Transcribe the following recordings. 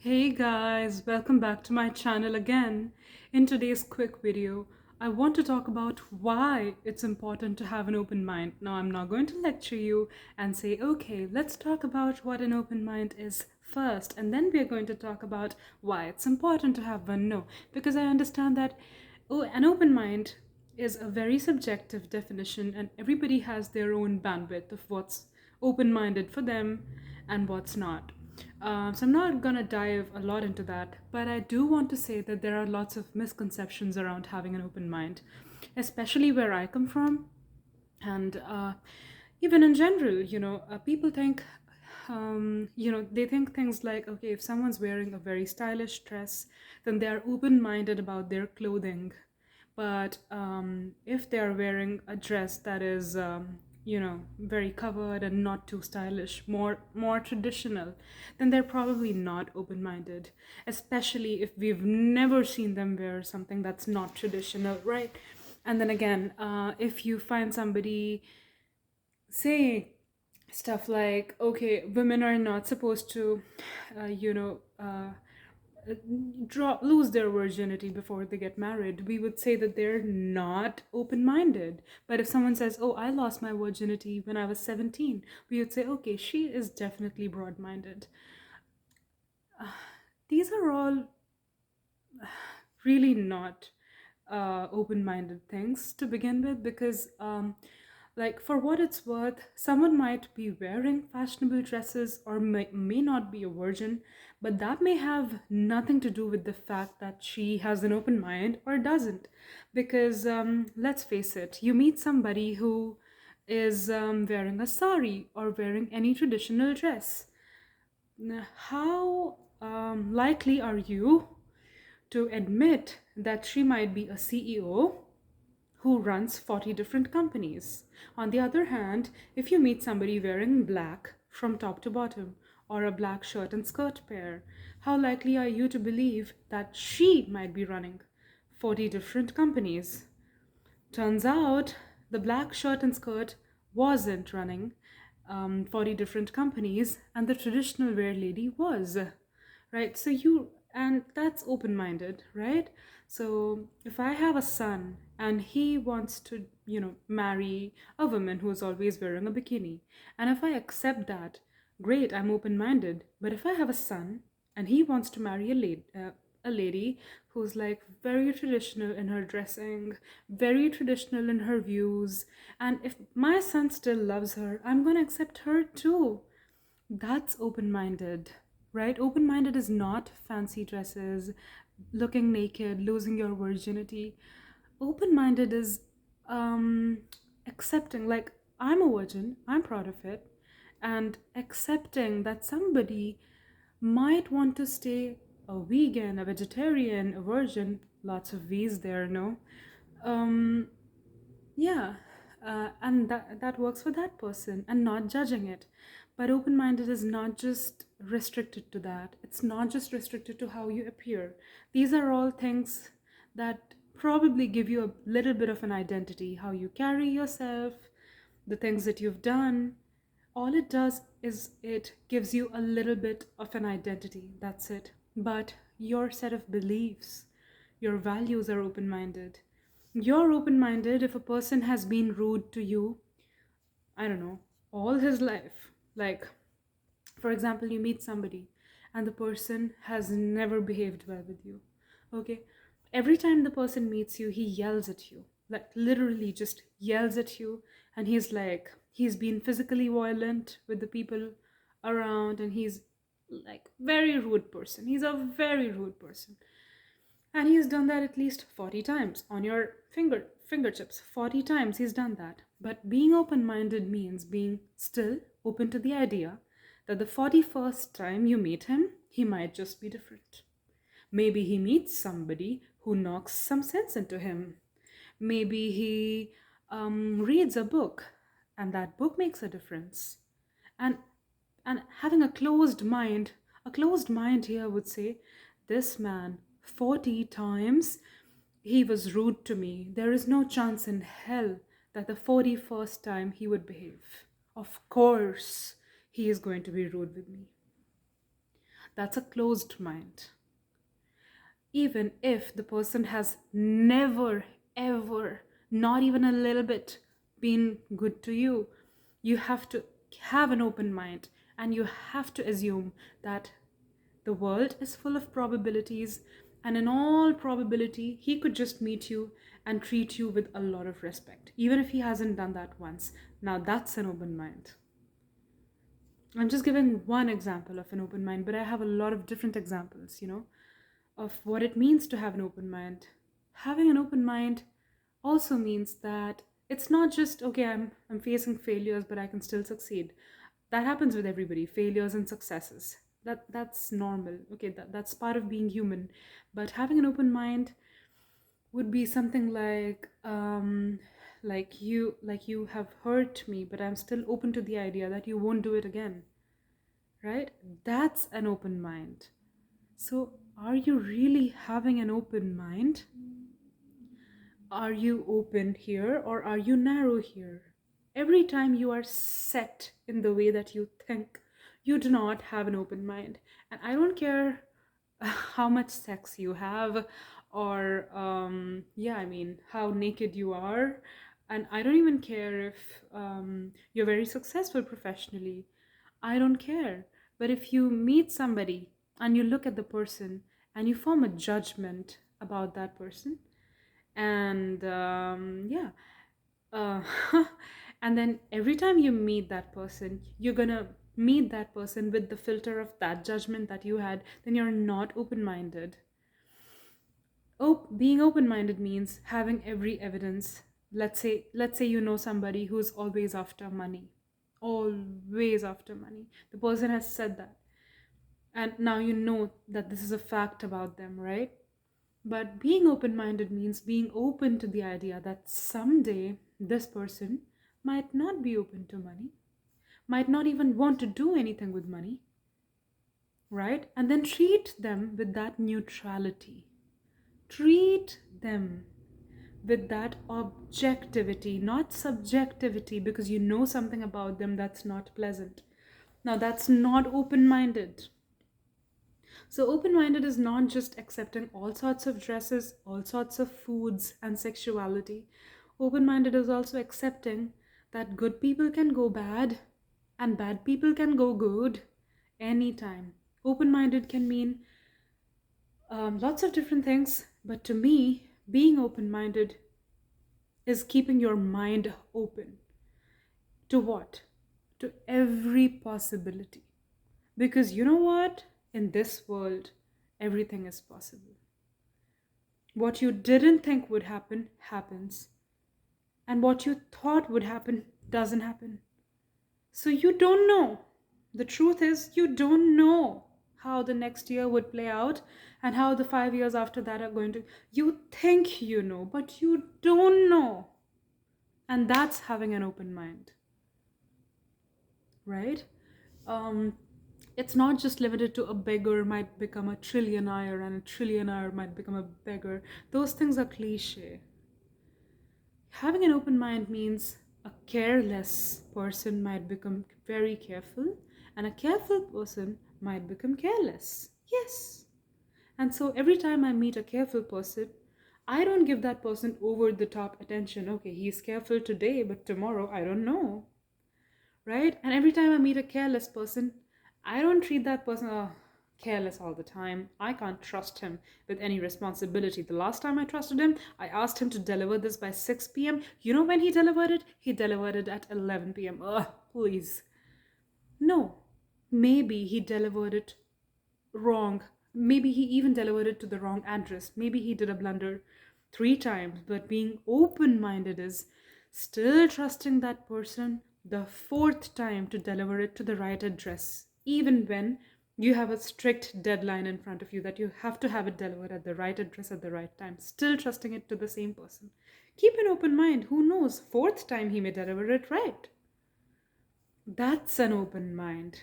Hey guys, welcome back to my channel again. In today's quick video, I want to talk about why it's important to have an open mind. Now, I'm not going to lecture you and say, okay, let's talk about what an open mind is first, and then we're going to talk about why it's important to have one. No, because I understand that an open mind is a very subjective definition, and everybody has their own bandwidth of what's open minded for them and what's not. So I'm not gonna dive a lot into that, but I do want to say that there are lots of misconceptions around having an open mind, especially where I come from, and even in general. People think, they think things like, okay, if someone's wearing a very stylish dress, then they are open-minded about their clothing. But if they are wearing a dress that is, very covered and not too stylish, more traditional, then they're probably not open-minded. Especially if we've never seen them wear something that's not traditional, right? And then again, if you find somebody saying stuff like, okay, women are not supposed to, uh, you know, uh, lose their virginity before they get married, we would say that they're not open minded. But if someone says, oh, I lost my virginity when I was 17, we would say, okay, she is definitely broad minded. These are all really not open minded things to begin with, because like, for what it's worth, someone might be wearing fashionable dresses or may not be a virgin, but that may have nothing to do with the fact that she has an open mind or doesn't. Because let's face it, you meet somebody who is wearing a sari or wearing any traditional dress. Now, how likely are you to admit that she might be a CEO who runs 40 different companies? On the other hand, if you meet somebody wearing black from top to bottom, or a black shirt and skirt pair, how likely are you to believe that she might be running 40 different companies? Turns out the black shirt and skirt wasn't running 40 different companies, and the traditional wear lady was. Right? And that's open minded, right? So if I have a son and he wants to, marry a woman who is always wearing a bikini, and if I accept that, great, I'm open minded. But if I have a son and he wants to marry a lady who's like very traditional in her dressing, very traditional in her views, and if my son still loves her, I'm going to accept her too. That's open minded, right? Open minded is not fancy dresses, looking naked, losing your virginity. Open minded is um, accepting, like, I'm a virgin, I'm proud of it, and accepting that somebody might want to stay a vegan, a vegetarian, a virgin, lots of V's there, no? Um, yeah, and that works for that person, and not judging it. But open-minded is not just restricted to that. It's not just restricted to how you appear. These are all things that probably give you a little bit of an identity, how you carry yourself, the things that you've done. All it does is it gives you a little bit of an identity. That's it. But your set of beliefs, your values are open minded. You're open minded if a person has been rude to you, I don't know, all his life. Like, for example, you meet somebody and the person has never behaved well with you. Okay? Every time the person meets you, he yells at you. Like, literally just yells at you. And he's been physically violent with the people around, and he's like very rude person. He's a very rude person. And he's done that at least 40 times on your fingertips. 40 times he's done that. But being open-minded means being still open to the idea that the 41st time you meet him, he might just be different. Maybe he meets somebody who knocks some sense into him. Maybe he reads a book and that book makes a difference. And having a closed mind here would say, this man 40 times he was rude to me. There is no chance in hell that the 41st time he would behave. Of course, he is going to be rude with me. That's a closed mind. Even if the person has never, ever, not even a little bit, been good to you, you have to have an open mind, and you have to assume that the world is full of probabilities, and in all probability, he could just meet you and treat you with a lot of respect, even if he hasn't done that once. Now, that's an open mind. I'm just giving one example of an open mind, but I have a lot of different examples, of what it means to have an open mind. Having an open mind also means that it's not just, okay, I'm facing failures, but I can still succeed. That happens with everybody, failures and successes. That's normal. Okay, that's part of being human. But having an open mind would be something like you have hurt me, but I'm still open to the idea that you won't do it again. Right? That's an open mind. So, are you really having an open mind? Are you open here or are you narrow here? Every time you are set in the way that you think, you do not have an open mind. And I don't care how much sex you have, or yeah, I mean, how naked you are. And I don't even care if you're very successful professionally. I don't care. But if you meet somebody and you look at the person and you form a judgment about that person, and yeah, uh, and then every time you meet that person, you're gonna meet that person with the filter of that judgment that you had, then you're not open minded. Being open minded means having every evidence. Let's say you know somebody who's always after money, always after money. The person has said that, and now you know that this is a fact about them, right? But being open minded means being open to the idea that someday this person might not be open to money, might not even want to do anything with money, right? And then treat them with that neutrality. Treat them with that objectivity, not subjectivity, because you know something about them that's not pleasant. Now, that's not open minded. So, open minded is not just accepting all sorts of dresses, all sorts of foods, and sexuality. Open minded is also accepting that good people can go bad and bad people can go good anytime. Open minded can mean lots of different things, but to me, being open minded is keeping your mind open. To what? To every possibility. Because you know what? In this world, everything is possible. What you didn't think would happen happens, and what you thought would happen doesn't happen. So you don't know. The truth is, you don't know how the next year would play out and how the 5 years after that are going to. You think you know, but you don't know. And that's having an open mind, right? Um, it's not just limited to a beggar might become a trillionaire and a trillionaire might become a beggar. Those things are cliche. Having an open mind means a careless person might become very careful, and a careful person might become careless. Yes. And so every time I meet a careful person, I don't give that person over the top attention. Okay, he's careful today, but tomorrow I don't know. Right? And every time I meet a careless person, I don't treat that person careless all the time. I can't trust him with any responsibility. The last time I trusted him, I asked him to deliver this by 6 p.m. You know when he delivered it? He delivered it at 11 p.m. Ugh, please. No. Maybe he delivered it wrong. Maybe he even delivered it to the wrong address. Maybe he did a blunder 3 times. But being open minded is still trusting that person the fourth time to deliver it to the right address, even when you have a strict deadline in front of you that you have to have it delivered at the right address at the right time, still trusting it to the same person. Keep an open mind. Who knows? Fourth time he may deliver it right. That's an open mind.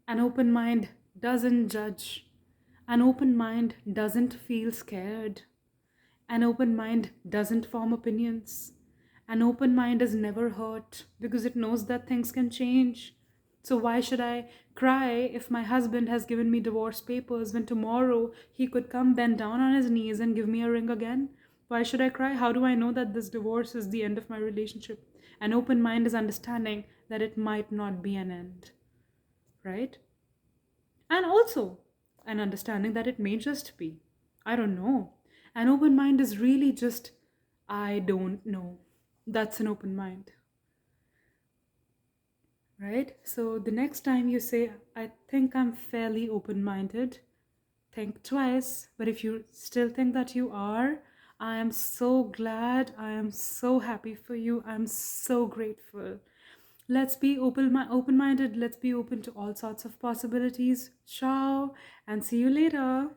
An open mind doesn't judge. An open mind doesn't feel scared. An open mind doesn't form opinions. An open mind is never hurt because it knows that things can change. So why should I cry if my husband has given me divorce papers when tomorrow he could come bend down on his knees and give me a ring again? Why should I cry? How do I know that this divorce is the end of my relationship? An open mind is understanding that it might not be an end, right? And also an understanding that it may just be. I don't know. An open mind is really just, I don't know. That's an open mind, right? So the next time you say, I think I'm fairly open minded, think twice. But if you still think that you are, I am so glad. I am so happy for you. I'm so grateful. Let's be open minded. Let's be open to all sorts of possibilities. Ciao, and see you later.